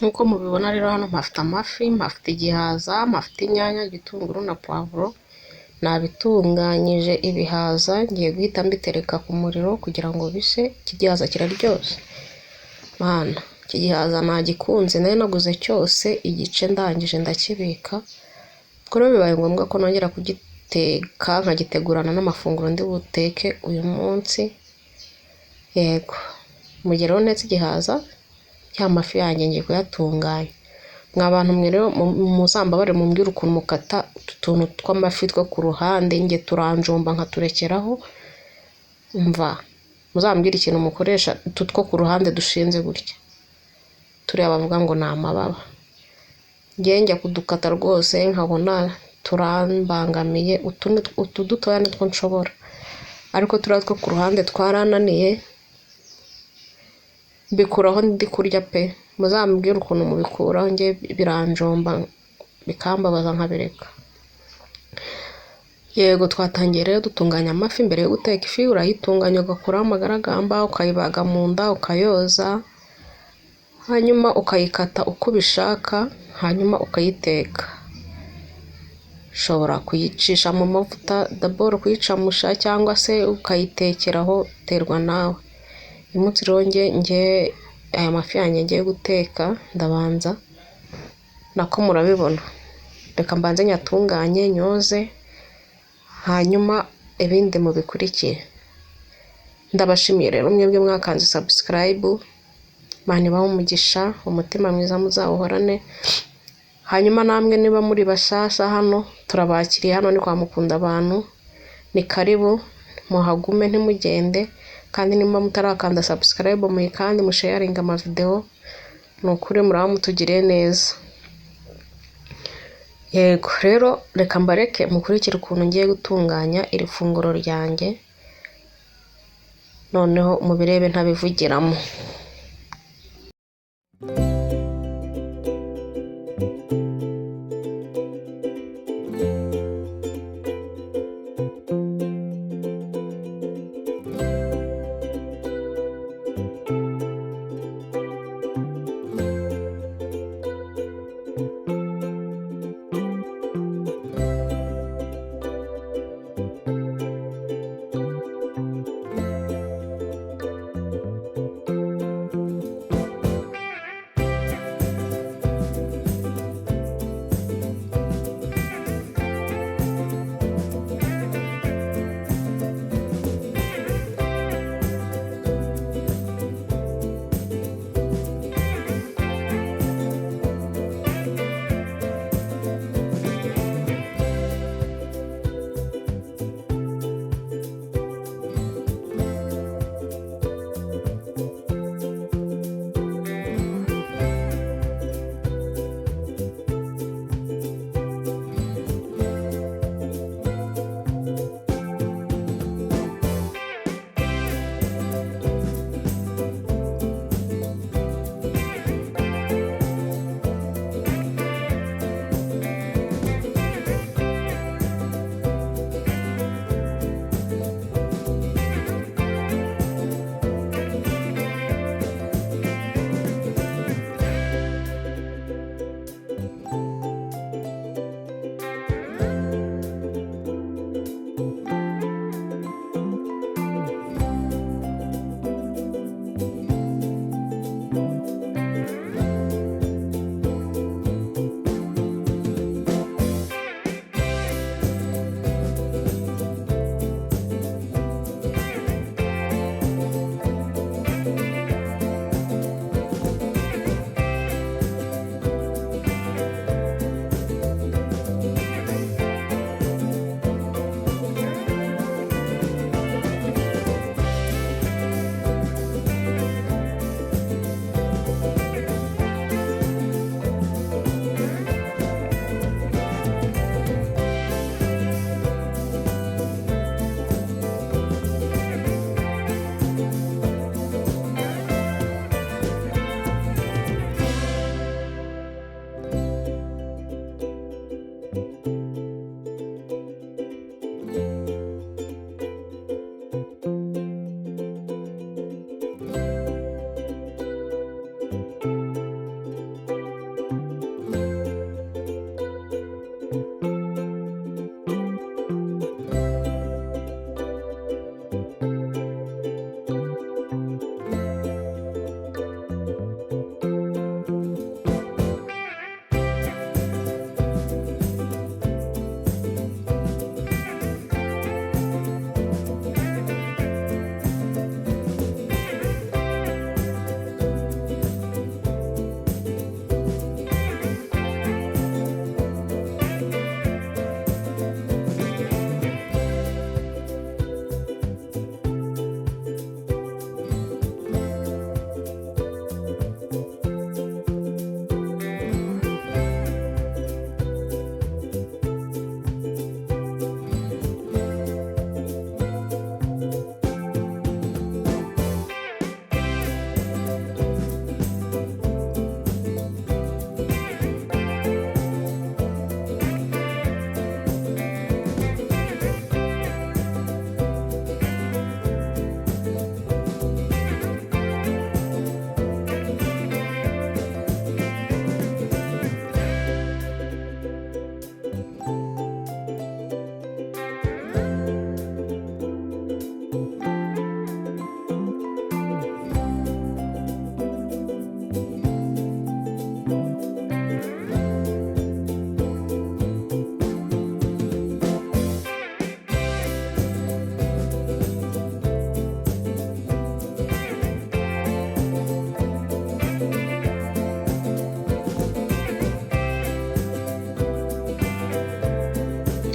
Nkuko mubibona rero hano mpafite amafi, mpafite igihaza, mpafite inyanya, igitunguru na pavuro. Nabitunganyije ibihaza ngiye guhita mbitereka ku muriro kugira ngo bishe. Iki gihaza kiraryoshye mana, iki gihaza nagikunze, nari naguze cyose igice ndangije ndakibika. Ubwo rero bibaye ngombwa ko nongera kugiteka nkagitegurana n'amafunguro ndi buteke uyu munsi. Yego, mugero netse igihaza, ya mafi yanjye ngiye kuyatunganya. Mwa bantu mwe rero muzambabare mumbwira ukuntu mukata utuntu tw'amafi two ku ruhande, nge turanjomba nkaturekeraho. Umva, muzambwira ikintu mukoresha two ku ruhande dushinze gutya, turiya bavuga ngo ni amababa. Nge njya kudukata rwose nkabona turambangamiye. Utu dutoya nitwo nshobora, ariko turiya two ku ruhande twarananiye, mbikuraho ndi kurya pe. Muzambwira ukuntu mubikuraho, nge biranjomba bikambabaza nkabireka. Yego, twatangiye rero dutunganya amafi. Mbere yo guteka ifi urayitunganya ugakuraho amagaragamba, ukayibaga mu nda, ukayoza, hanyuma ukayikata uko ubishaka, hanyuma ukayiteka. Ushobora kuyicisha mu mavuta d'abord kuyicamusha, cyangwa se ukayitekeraho, terwa nawe. Uyu munsi rero nge aya mafi yanjye ngiye guteka, ndabanza nako murabibona, reka mbanze nyatunganye nyoze, hanyuma ibindi mubikurikiye. Ndabashimiye rero mwebwe mwakanze subscribe. Imana ibahe umugisha, umutima mwiza muzawuhorane. Hanyuma namwe niba muri bashasha hano, turabakiriye. Hano ni kwa Mukunda abantu, ni karibu, muhagume ntimugende. Kandi nimba mutarakanda subscribe muyikande, musharinga amavideo, nukuri muraba mutugiriye neza. Yego rero reka mbareke mukurikira ukuntu ngiye gutunganya iri funguro ryanjye, noneho mubirebe ntabivugiramo.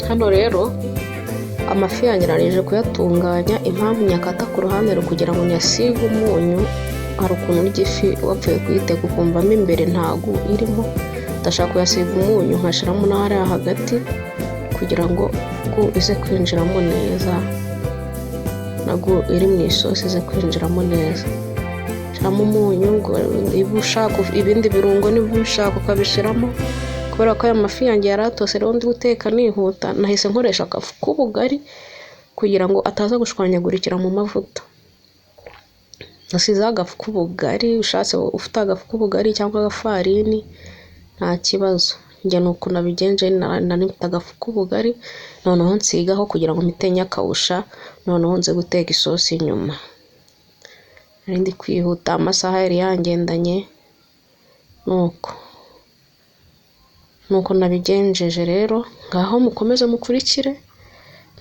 Hano rero amafi yanjye narije kuyatunganya, impamvu nyakata ku ruhande kugira ngo nyasige umunyu. Hari ukuntu n'igifi wapfuye kuyiteka ukumvamo imbere ntago irimo, ndashaka kuyasiga umunyu nkashiramo n'ahari hagati kugira ngo ize kwinjiramo neza, nago iri mu isosi ize kwinjiramo neza. Shiramo umunyu, niba ushaka ibindi birungo niba ushaka ukabishiramo. Kubera ko aya mafi yanjye yaratose rero ndi guteka nihuta, nahise nkoresha akafu k'ubugari kugira ngo ataza gushwanyagurikira mu mavuta. Nasize agafu k'ubugari, ushatse ufite agafu k'ubugari cyangwa agafarini nta kibazo. Njye nuko nabigenje, nanifite agafu k'ubugari, noneho nsigaho kugira ngo mpite nyakawusha, noneho nze guteka isosi inyuma. Ndi kwihuta, amasaha yari yangendanye, nuko nabigenjeje rero. Ngaho mukomeze mukurikire,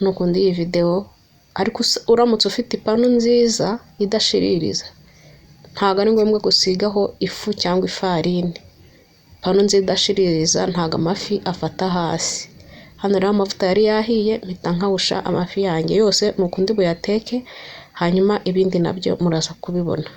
nuko ndi iyi video. Ariko uramutse ufite ipanu nziza idashiririza, ntago ari ngombwa gusigaho ifu cyangwa ifarini. Panu nziza idashiririza ntago amafi afata hasi. Hano rero amavuta yari yahiye, mpita nkawusha amafi yanjye yose, nuko ndi buyateke, hanyuma ibindi nabyo muraza kubibona.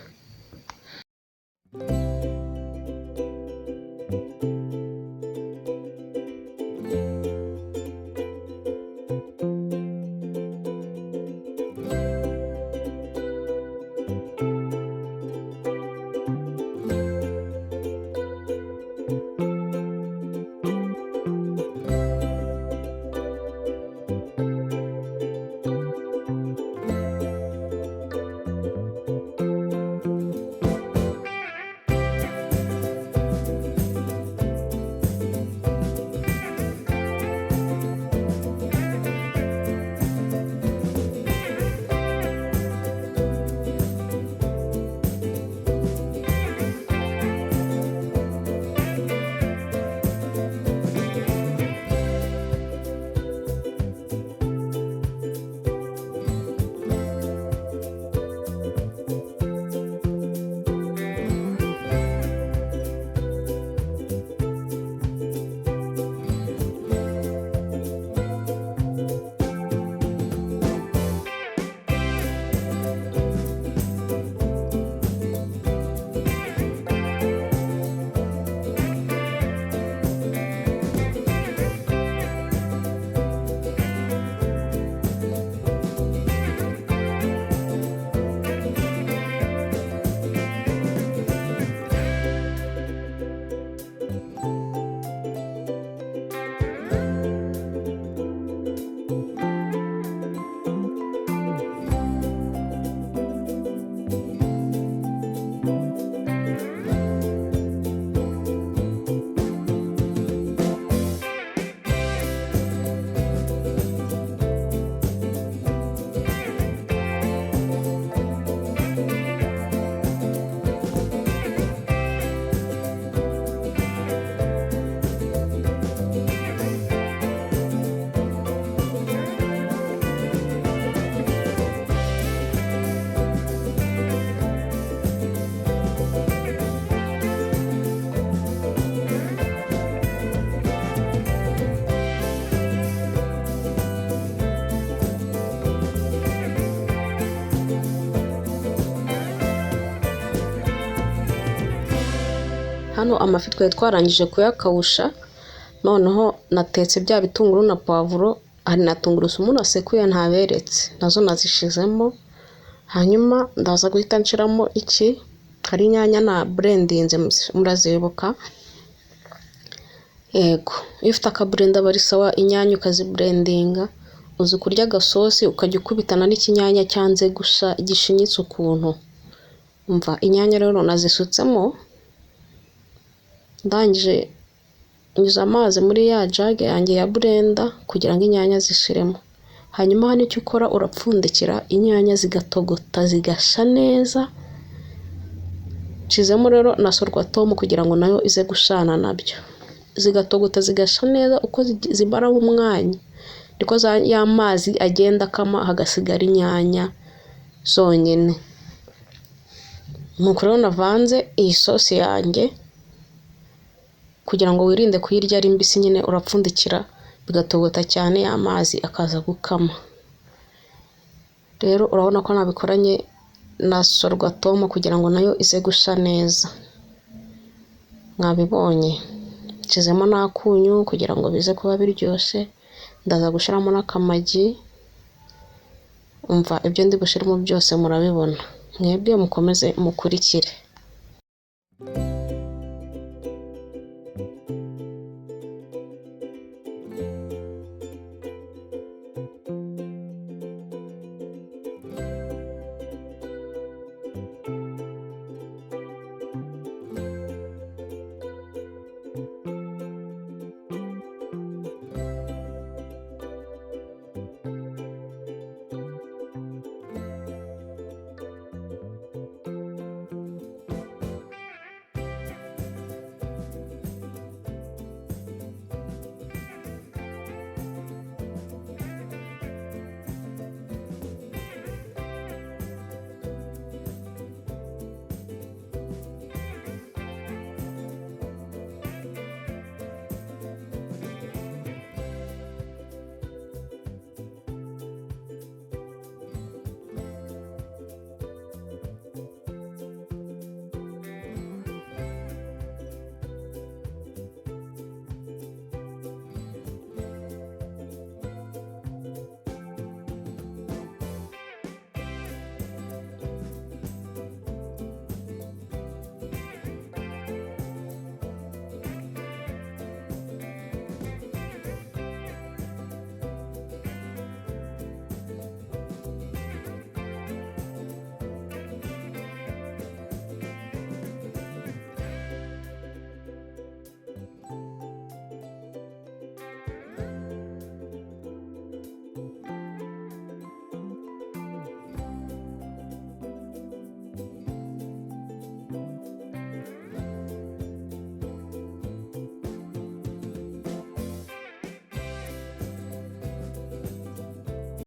Hano amafi twari twarangije kuyakawusha, noneho natetse bya bitunguru na pavuro, hari na tungurusumu nasekuye ntaberetse, nazo nazishizemo. Hanyuma ndaza guhita nshiramo hari inyanya na blendinze, murazibuka. Yego, ifite akablenda bari sawa, inyanya ukaziblendinga, uzi kurya gasosi ukajya ukubitana n'ikinyanya cyanze gusa gishinyitse ukuntu. Umva, inyanya rero nazisutsemo, ndangije nyuza amazi muri ya jage yanjye ya blender kugira ngo inyanya zishiremo. Hanyuma hano icyo ukora, urapfundikira inyanya zigatogota zigasha neza. Nshizemo rero na sorwatomu kugira ngo nayo ize gushana nabyo, zigatogota zigasha neza. Uko zimaraho umwanya niko ya mazi agenda akama, hagasigara inyanya zonyine. Nuko rero navanze iyi sosi yanjye, kugira ngo wirinde kuyirya ari mbisi nyine urapfundikira bigatogota cyane amazi akaza gukama. Rero urabona ko nabikoranye na sorwatomu kugira ngo nayo ize gusa neza. Mwabibonye nshizemo n'akunyu kugira ngo bize kuba biryoshye, ndaza gushiramo n'akamagi. Umva ibyo ndi bushiremo byose murabibona, mwebwe mukomeze mukurikire.